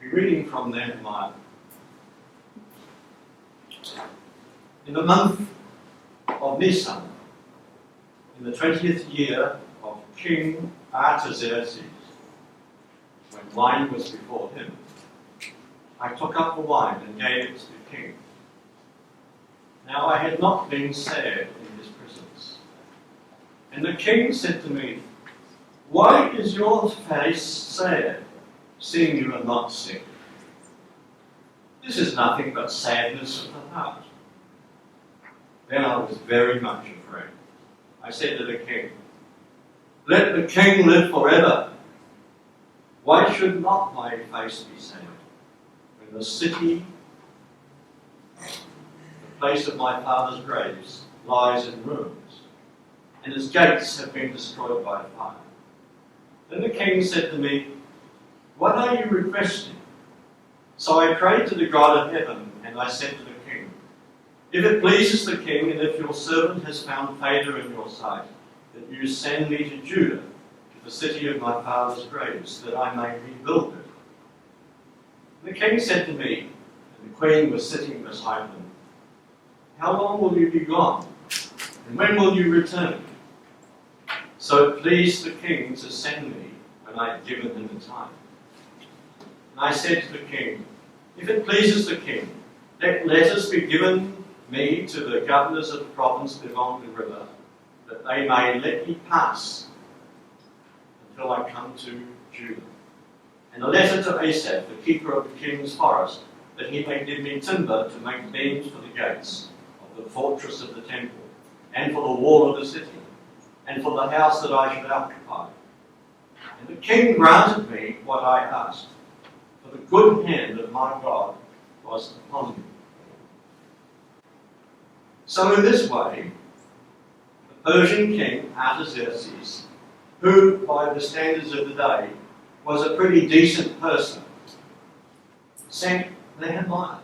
We're reading from Nehemiah. In the month of Nisan, in the 20th year of King Artaxerxes, when wine was before him, I took up the wine and gave it to the king. Now I had not been sad in his presence. And the king said to me, "Why is your face sad, seeing you are not sick? This is nothing but sadness of the heart." Then I was very much afraid. I said to the king, "Let the king live forever. Why should not my face be sad when the city, the place of my father's graves, lies in ruins, and its gates have been destroyed by fire?" Then the king said to me, "What are you requesting?" So I prayed to the God of heaven, and I said to the king, "If it pleases the king, and if your servant has found favour in your sight, that you send me to Judah, to the city of my father's graves, that I may rebuild it." The king said to me, and the queen was sitting beside him, "How long will you be gone? And when will you return?" So it pleased the king to send me when I had given him the time. And I said to the king, "If it pleases the king, let letters be given me to the governors of the province beyond the river, that they may let me pass until I come to Judah. And a letter to Asaph, the keeper of the king's forest, that he may give me timber to make beams for the gates of the fortress of the temple, and for the wall of the city, and for the house that I should occupy." And the king granted me what I asked, for the good hand of my God was upon me. So in this way, the Persian king Artaxerxes, who by the standards of the day was a pretty decent person, sent Nehemiah,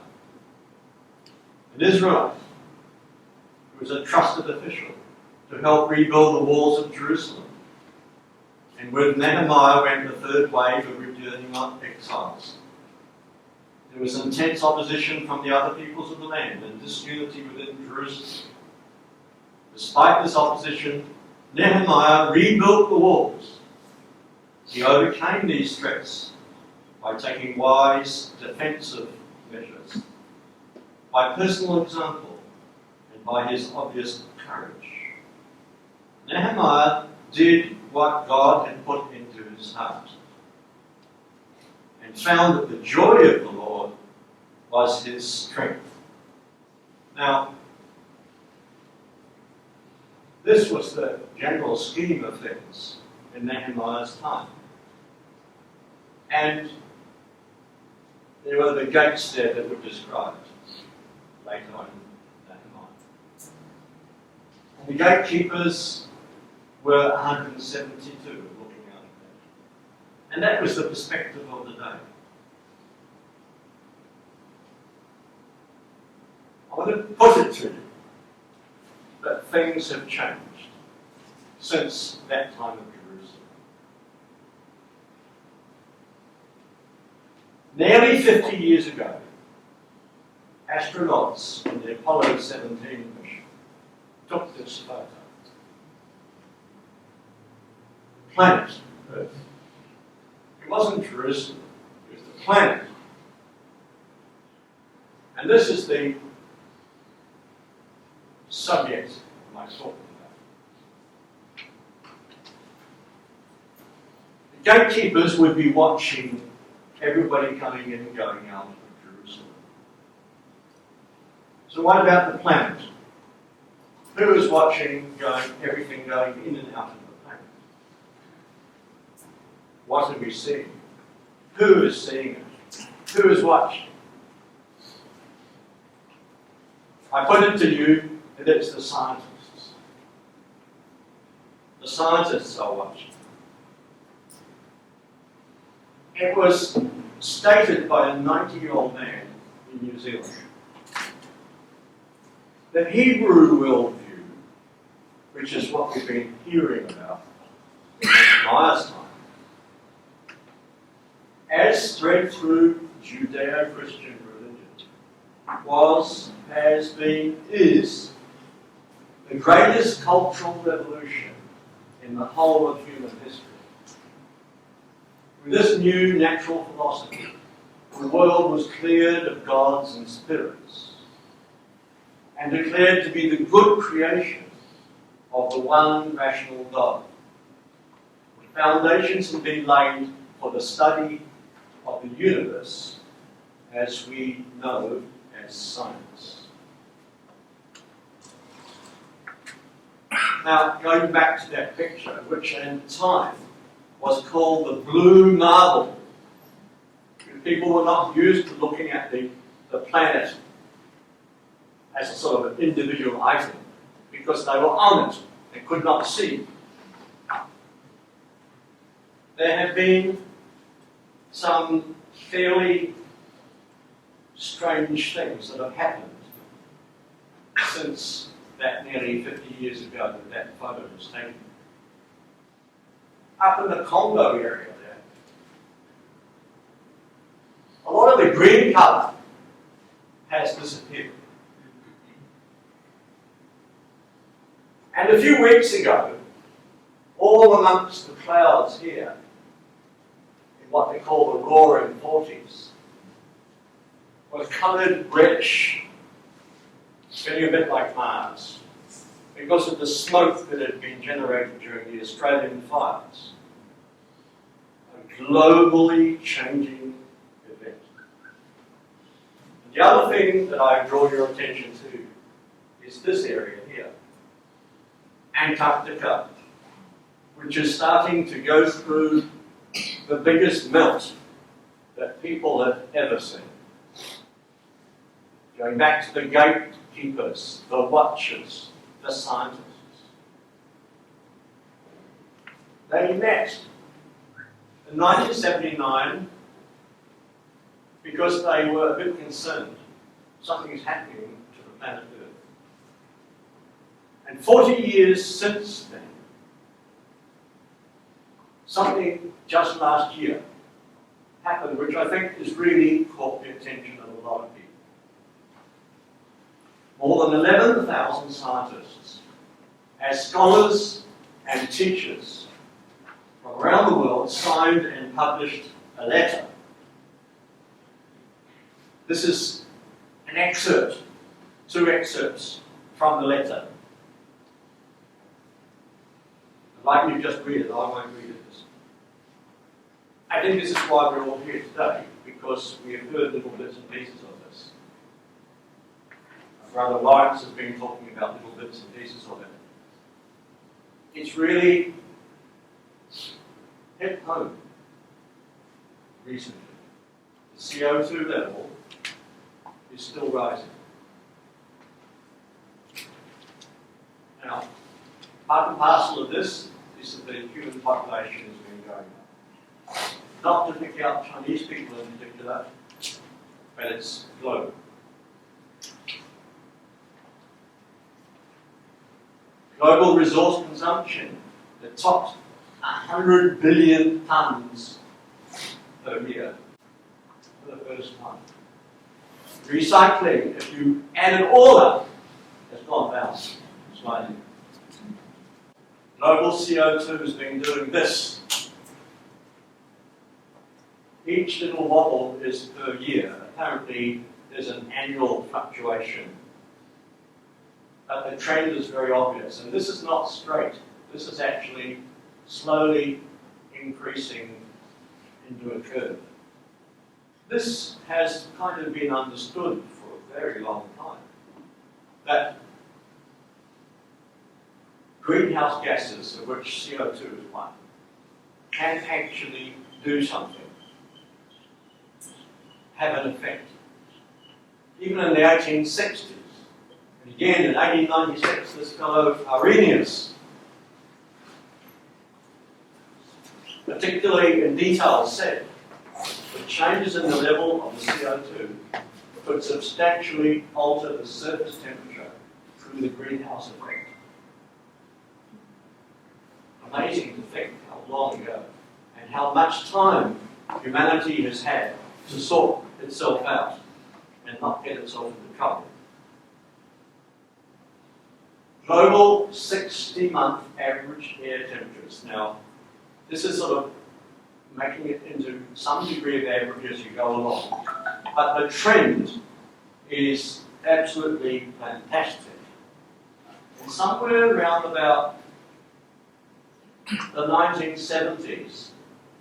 an Israelite, who was a trusted official, to help rebuild the walls of Jerusalem. And with Nehemiah went the third wave of returning exiles. There was intense opposition from the other peoples of the land and disunity within Jerusalem. Despite this opposition, Nehemiah rebuilt the walls. He overcame these threats by taking wise defensive measures, by personal example, and by his obvious courage. Nehemiah did what God had put into his heart, and found that the joy of the Lord was his strength. Now, this was the general scheme of things in Nehemiah's time. And there were the gates there that were described later on in Nehemiah. And the gatekeepers were 172 looking out at that. And that was the perspective of the day. I want to put it to you that things have changed since that time of Jerusalem. Nearly 50 years ago, astronauts in the Apollo 17 mission took this photo. Planet Earth. It wasn't Jerusalem, it was the planet. And this is the subject I'm talking about. The gatekeepers would be watching everybody coming in and going out of Jerusalem. So what about the planet? Who is watching everything going in and out of the planet? What are we seeing? Who is seeing it? Who is watching? I put it to you that it's the scientists. The scientists are watching. It was stated by a 90-year-old man in New Zealand that Hebrew worldview, which is what we've been hearing about in Nehemiah's time, as has spread through Judeo-Christian religion was, has been, is the greatest cultural revolution in the whole of human history. With this new natural philosophy, the world was cleared of gods and spirits and declared to be the good creation of the one rational God. The foundations have been laid for the study of the universe as we know as science. Now, going back to that picture, which at the time was called the blue marble. People were not used to looking at the planet as a sort of an individual item because they were on it. They could not see. There have been some fairly strange things that have happened since that nearly 50 years ago that photo was taken. Up in the Congo area there, a lot of the green colour has disappeared. And a few weeks ago, all amongst the clouds here, in what they call the roaring 40s, was coloured reddish, feeling a bit like Mars, because of the smoke that had been generated during the Australian fires. A globally changing event. And the other thing that I draw your attention to is this area here, Antarctica, which is starting to go through the biggest melt that people have ever seen. Going back to the gatekeepers, the watchers, the scientists. They met in 1979 because they were a bit concerned something is happening to the planet Earth. And 40 years since then, something just last year happened which I think has really caught the attention of a lot of people. More than 11,000 scientists, as scholars and teachers from around the world, signed and published a letter. This is an excerpt, 2 excerpts from the letter. Like you just read it, I won't read it. I think this is why we're all here today, because we have heard little bits and pieces of this. Brother Lawrence has been talking about little bits and pieces of it. It's really hit home recently. The CO2 level is still rising. Now, part and parcel of this is that the human population has been going up. Not to pick out Chinese people in particular, but it's global. Global resource consumption that topped 100 billion tonnes per year for the first time. Recycling, if you add it all up, has gone down slightly. Global CO2 has been doing this. Each little wobble is per year. Apparently, there's an annual fluctuation. But the trend is very obvious. And this is not straight. This is actually slowly increasing into a curve. This has kind of been understood for a very long time. That greenhouse gases, of which CO2 is one, can actually do something, have an effect. Even in the 1860s, and again in 1896, this fellow Arrhenius, particularly in detail, said that changes in the level of the CO2 could substantially alter the surface temperature through the greenhouse effect. Amazing to think how long ago and how much time humanity has had to sort itself out and not get itself into trouble. Global 60-month average air temperatures. Now, this is sort of making it into some degree of average as you go along. But the trend is absolutely fantastic. And somewhere around about the 1970s,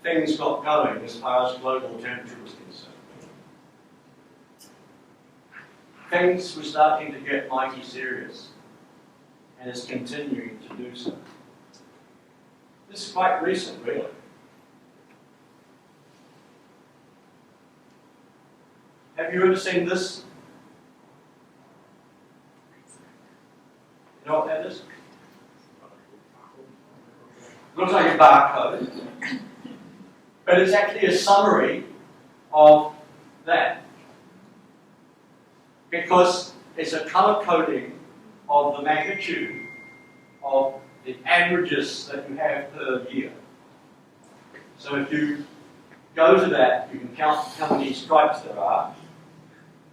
things got going as far as global temperature was concerned. Things were starting to get mighty serious, and is continuing to do so. This is quite recent, really. Have you ever seen this? You know what that is? Looks like a barcode, but it's actually a summary of that, because it's a color coding of the magnitude of the averages that you have per year. So if you go to that, you can count how many stripes there are,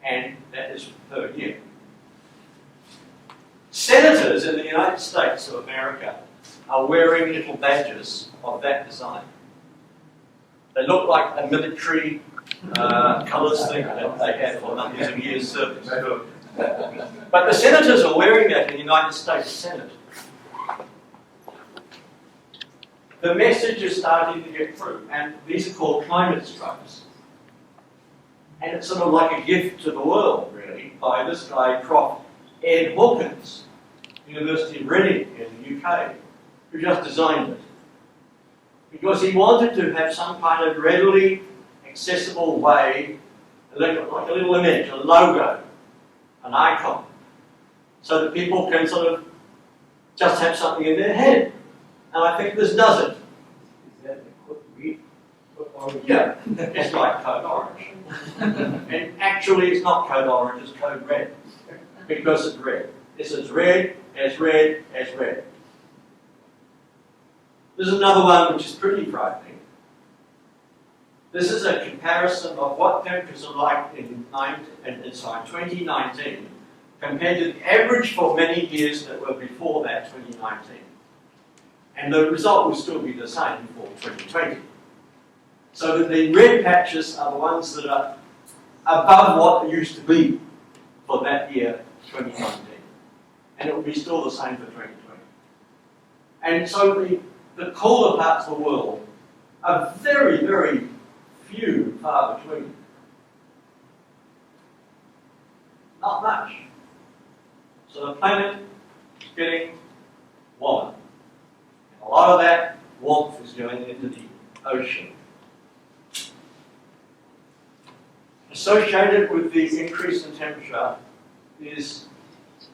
and that is per year. Senators in the United States of America are wearing little badges of that design. They look like a military colours thing that they have for hundreds of years service. But the senators are wearing that in the United States Senate. The message is starting to get through, and these are called climate stripes. And it's sort of like a gift to the world, really, by this guy, Prof. Ed Hawkins, University of Reading in the UK, who just designed it. Because he wanted to have some kind of readily accessible way, like a little image, a logo, an icon, so that people can sort of just have something in their head. And I think this does it. Is that the code read? Yeah, it's like code orange. And actually it's not code orange, it's code red. Because it's red. It's as red, as red, as red. There's another one which is pretty frightening. This is a comparison of what temperatures are like in 2019 compared to the average for many years that were before that 2019. And the result will still be the same for 2020. So that the red patches are the ones that are above what it used to be for that year, 2019. And it will be still the same for 2020. And so the colder parts of the world are very, very few far between. Not much. So the planet is getting warmer. And a lot of that warmth is going into the ocean. Associated with the increase in temperature is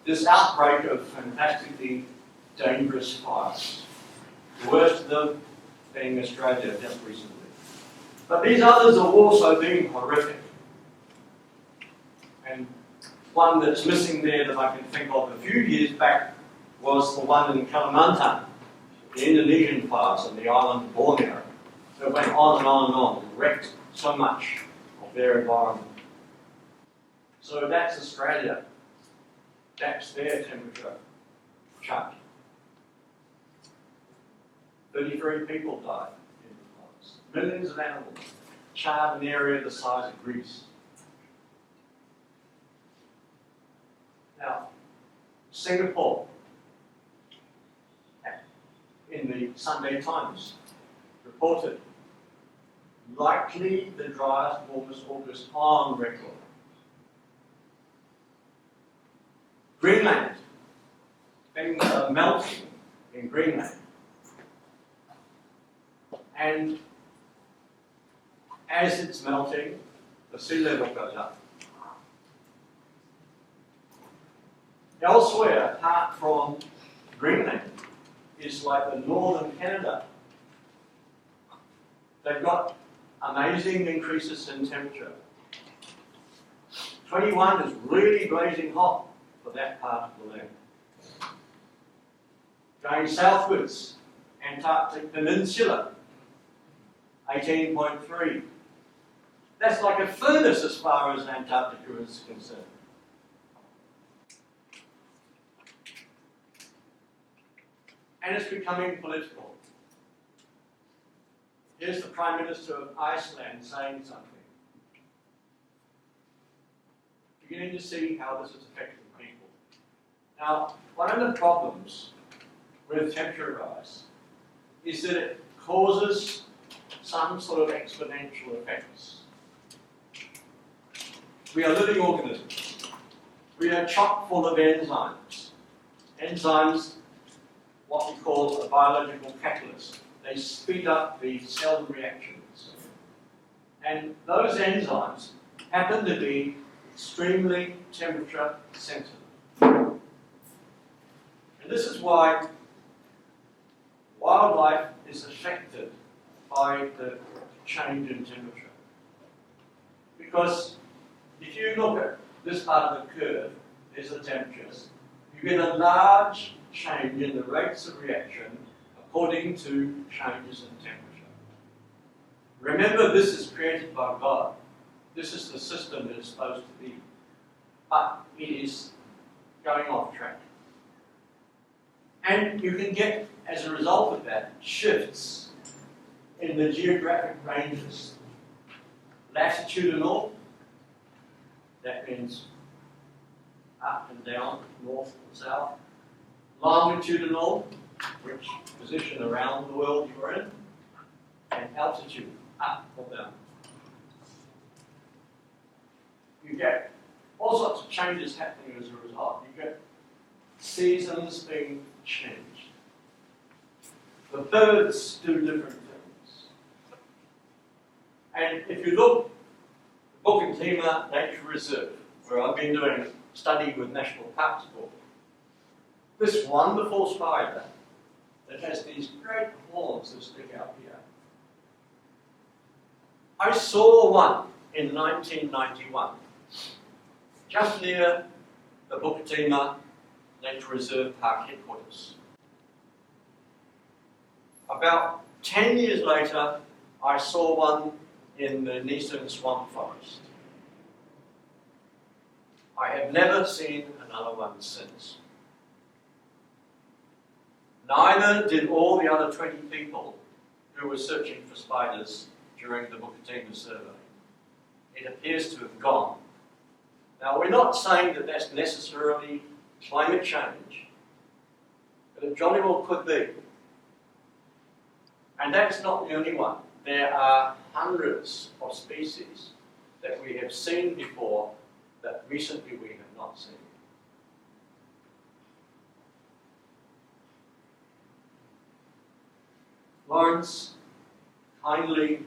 this outbreak of fantastically dangerous fires. The worst of them being Australia just recently. But these others have also been horrific. And one that's missing there that I can think of a few years back was the one in Kalimantan, the Indonesian fires on the island of Borneo. So it went on and on and on and wrecked so much of their environment. So that's Australia. That's their temperature chart. 33 people died in the fires. Millions of animals charred an area the size of Greece. Now, Singapore, in the Sunday Times, reported likely the driest, warmest August on record. Greenland, things are melting in Greenland. And as it's melting, the sea level goes up. Elsewhere, apart from Greenland, is like the northern Canada. They've got amazing increases in temperature. 21 is really blazing hot for that part of the land. Going southwards, Antarctic Peninsula, 18.3. That's like a furnace as far as Antarctica is concerned. And it's becoming political. Here's the Prime Minister of Iceland saying something. Beginning to see how this is affecting people. Now, one of the problems with temperature rise is that it causes some sort of exponential effects. We are living organisms. We are chock full of enzymes. Enzymes, what we call a biological catalyst. They speed up the cell reactions. And those enzymes happen to be extremely temperature sensitive. And this is why wildlife is affected by the change in temperature. Because if you look at this part of the curve, there's the temperatures, you get a large change in the rates of reaction according to changes in temperature. Remember, this is created by God. This is the system that it's supposed to be. But it is going off track. And you can get, as a result of that, shifts in the geographic ranges. Latitudinal, that means up and down, north and south. Longitudinal, which position around the world you're in. And altitude, up or down. You get all sorts of changes happening as a result. You get seasons being changed. The birds do different things. And if you look, the Bukit Nature Reserve, where I've been doing study with National Parks Board, this wonderful spider that has these great horns that stick out here. I saw one in 1991, just near the Bukit Nature Reserve Park headquarters. About 10 years later, I saw one in the Neeson Swamp Forest. I have never seen another one since. Neither did all the other 20 people who were searching for spiders during the Bukit survey. It appears to have gone. Now, we're not saying that that's necessarily climate change, but it jolly well could be. And that's not the only one. There are hundreds of species that we have seen before that recently we have not seen. Lawrence kindly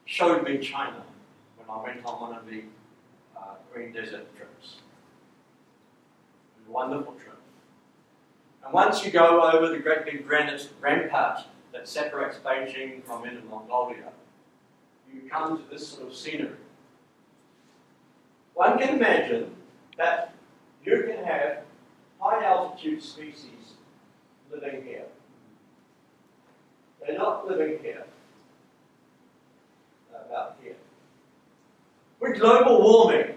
showed me China when I went on one of the Green Desert trips. It was a wonderful trip. And once you go over the great big granite rampart that separates Beijing from Inner Mongolia, you come to this sort of scenery. One can imagine that you can have high altitude species living here. They're not living here, they're about here. With global warming,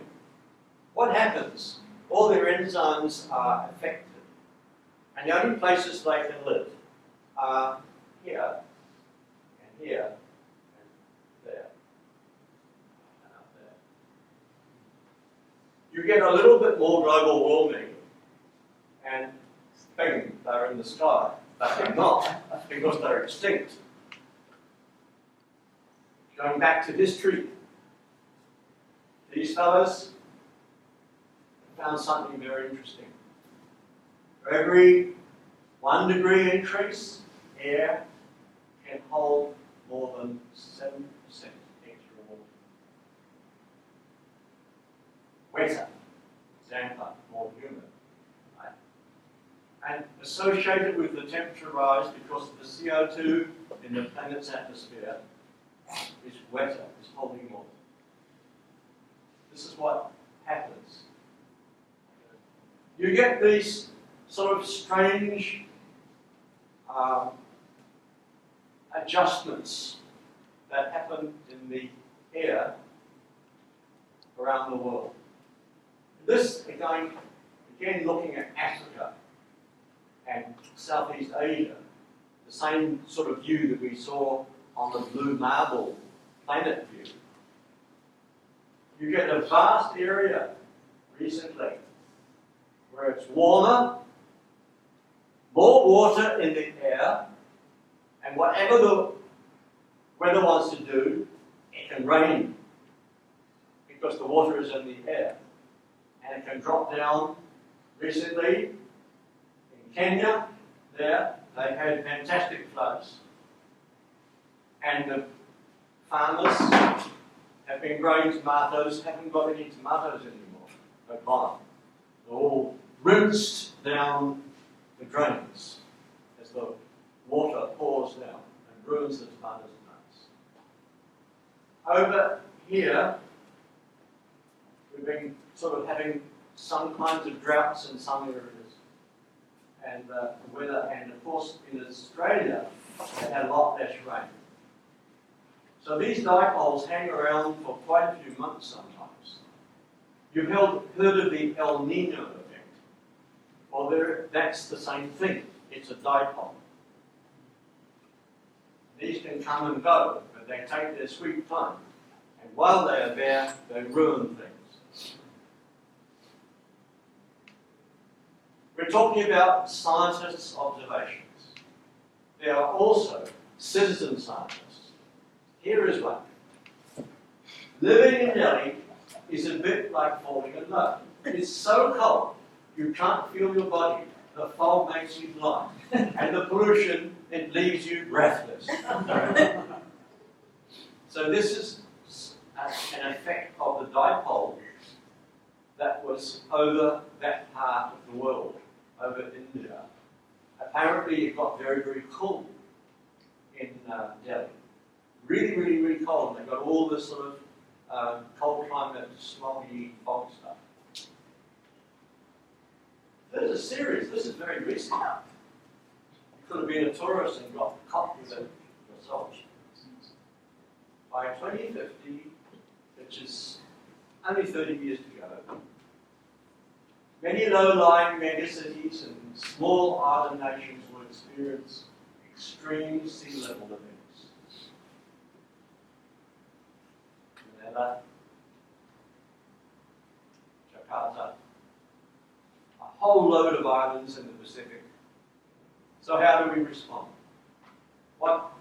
what happens? All their enzymes are affected. And the only places they can live are here, and here, and there, and up there. You get a little bit more global warming, and bing, they're in the sky. But they're not, because they're extinct. Going back to history, these fellas found something very interesting. For every 1 degree increase, air can hold more than 7% extra water. Wetter, damper, more humid. Right? And associated with the temperature rise, because of the CO2 in the planet's atmosphere, is wetter, is holding more. This is what happens. You get these sort of strange adjustments that happened in the air around the world. This, again looking at Africa and Southeast Asia, the same sort of view that we saw on the blue marble planet view. You get a vast area recently where it's warmer, more water in the air, and whatever the weather wants to do, it can rain because the water is in the air. And it can drop down. Recently, in Kenya, there, they had fantastic floods. And the farmers have been growing tomatoes, haven't got any tomatoes anymore. They're gone. They're all rinsed down the drains as the water pours down and ruins the tomatoes and nuts. Over here, we've been sort of having some kinds of droughts in some areas, and the weather, and of course in Australia, they had a lot less rain. So these dipoles hang around for quite a few months sometimes. You've heard of the El Nino effect. Well, that's the same thing. It's a dipole. These can come and go, but they take their sweet time. And while they are there, they ruin things. We're talking about scientists' observations. There are also citizen scientists. Here is one. Living in Delhi is a bit like falling in love. It's so cold, you can't feel your body. The fog makes you blind. And the pollution, it leaves you breathless. So this is an effect of the dipole that was over that part of the world, over India. Apparently it got very, very cold in Delhi. Really, really, really cold. They've got all this sort of cold climate, smoggy fog stuff. There's a series. This is very recent. You could have been a tourist and got caught with it yourself. By 2050, which is only 30 years to go, many low-lying megacities and small island nations will experience extreme sea level events. Manila, Jakarta, a whole load of islands in the Pacific. So how do we respond?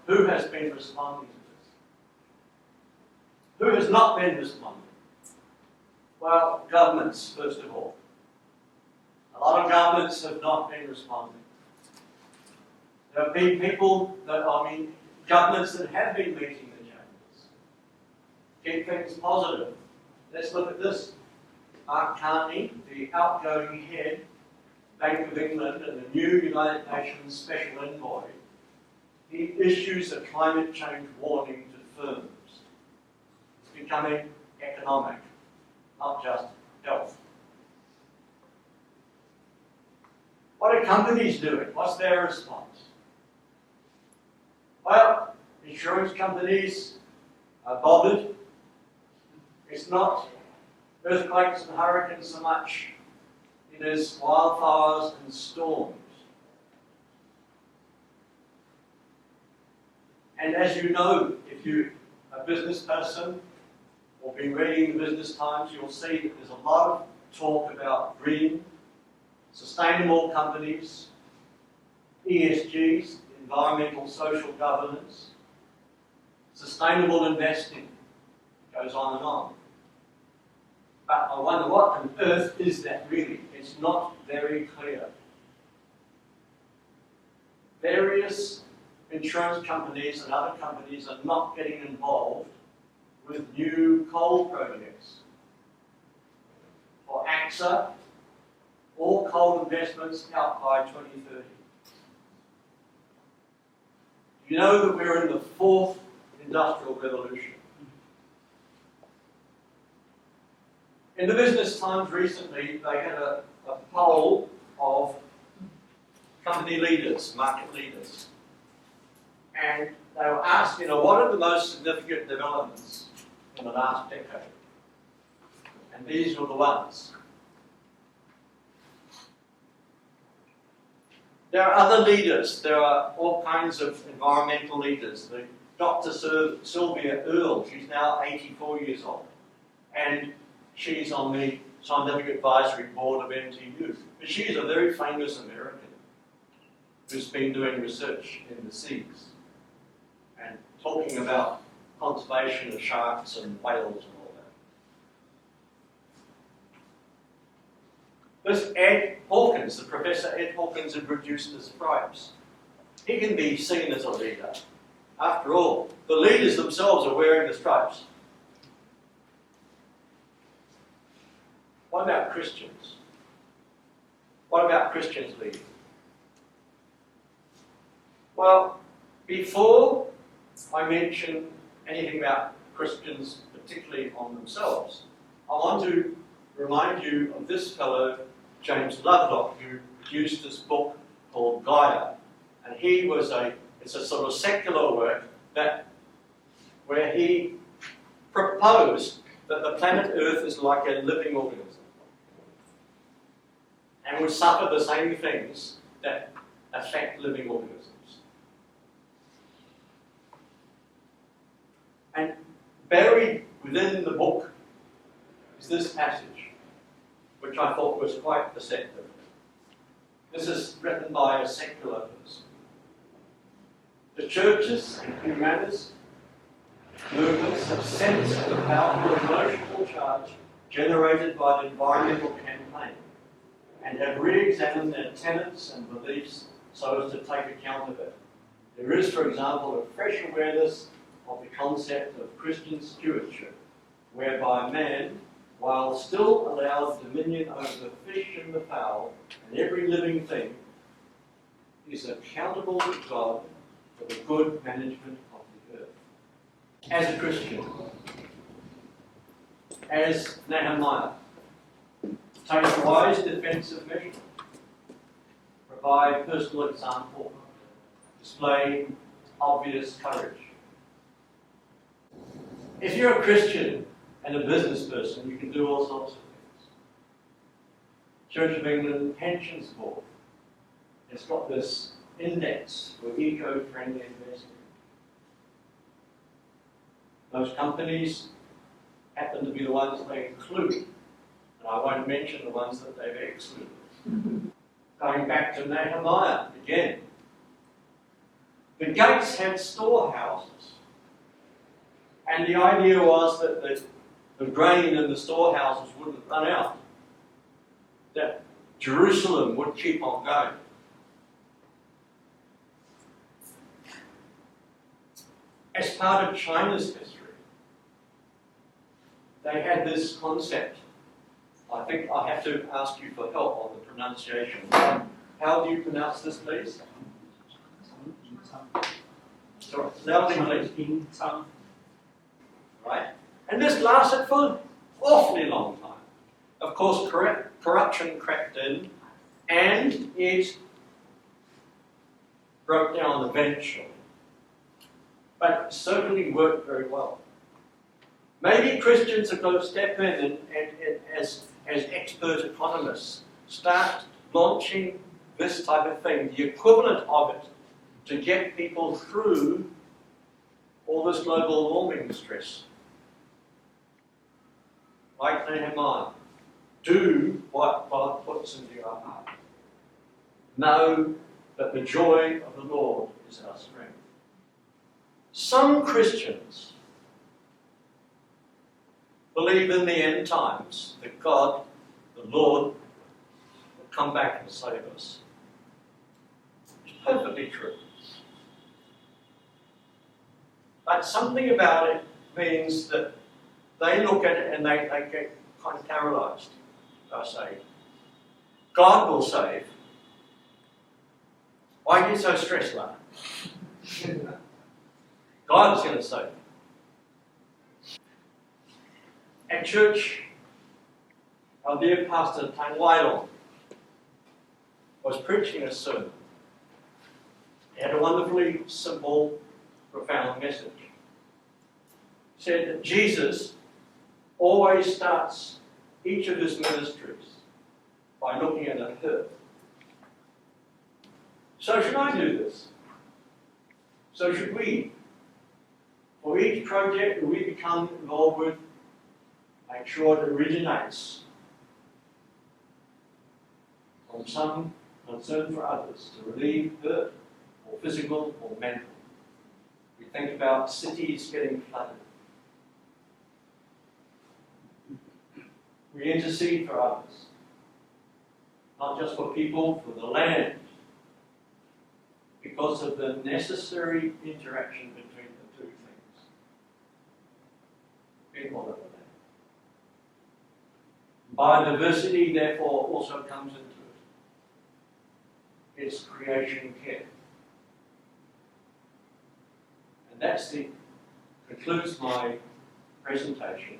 Who has been responding to this? Who has not been responding? Well, governments, first of all. A lot of governments have not been responding. There have been governments that have been meeting the challenges. Keep things positive. Let's look at this. Mark Carney, the outgoing head, Bank of England, and the new United Nations Special Envoy, he issues a climate change warning to firms. It's becoming economic, not just health. What are companies doing? What's their response? Well, insurance companies are bothered. It's not earthquakes and hurricanes so much. It is wildfires and storms. And as you know, if you're a business person or been reading the Business Times, you'll see that there's a lot of talk about green, sustainable companies, ESGs, environmental social governance, sustainable investing. It goes on and on. But I wonder what on earth is that really? It's not very clear. Various insurance companies and other companies are not getting involved with new coal projects. For AXA, all coal investments out by 2030. You know that we're in the fourth industrial revolution. In the Business Times recently, they had a poll of company leaders, market leaders. And they were asked, what are the most significant developments in the last decade? And these were the ones. There are other leaders. There are all kinds of environmental leaders. Dr. Sylvia Earle, she's now 84 years old. And she's on the Scientific Advisory Board of NTU. But she is a very famous American who's been doing research in the seas and talking about conservation of sharks and whales and all that. This Ed Hawkins, the Professor Ed Hawkins, who produced the stripes, he can be seen as a leader. After all, the leaders themselves are wearing the stripes. What about Christians? What about Christians leading? Well, before I mention anything about Christians, particularly on themselves, I want to remind you of this fellow, James Lovelock, who produced this book called Gaia. And it's a sort of secular work where he proposed that the planet Earth is like a living organism and would suffer the same things that affect living organisms. And buried within the book is this passage, which I thought was quite deceptive. This is written by a secular person. The churches and humanist movements have sensed the powerful emotional charge generated by the environmental campaign and have re-examined their tenets and beliefs so as to take account of it. There is, for example, a fresh awareness of the concept of Christian stewardship, whereby man, while still allowed dominion over the fish and the fowl and every living thing, is accountable to God for the good management of the earth. As a Christian, as Nehemiah, take wise defensive measures, provide personal example, display obvious courage. If you're a Christian and a business person, you can do all sorts of things. Church of England Pensions Board has got this index for eco-friendly investing. Those companies happen to be the ones they include, and I won't mention the ones that they've excluded. Going back to Nehemiah again. The gates had storehouses. And the idea was that the grain in the storehouses wouldn't run out. That Jerusalem would keep on going. As part of China's history, they had this concept. I think I have to ask you for help on the pronunciation. How do you pronounce this, please? Sorry, loudly, please. Right? And this lasted for an awfully long time. Of course, corruption crept in, and it broke down eventually. But it certainly worked very well. Maybe Christians are going to step in and as expert economists, start launching this type of thing, the equivalent of it, to get people through all this global warming stress. Like Nehemiah, do what God puts into your heart. Know that the joy of the Lord is our strength. Some Christians believe in the end times that God, the Lord, will come back and save us. It's perfectly true. But something about it means that they look at it and they get kind of paralyzed. They say, God will save. Why are you so stressed, Larry? God is going to save. At church, our dear pastor, Tang Wailong, was preaching a sermon. He had a wonderfully simple profound message. He said that Jesus always starts each of his ministries by looking at a hurt. So should I do this? So should we? For each project that we become involved with, make sure it originates from some concern for others, to relieve hurt, or physical or mental. We think about cities getting flooded. We intercede for others, not just for people, for the land, because of the necessary interaction between the two things. People of the land. Biodiversity, therefore, also comes into it. It's creation care. And that concludes my presentation.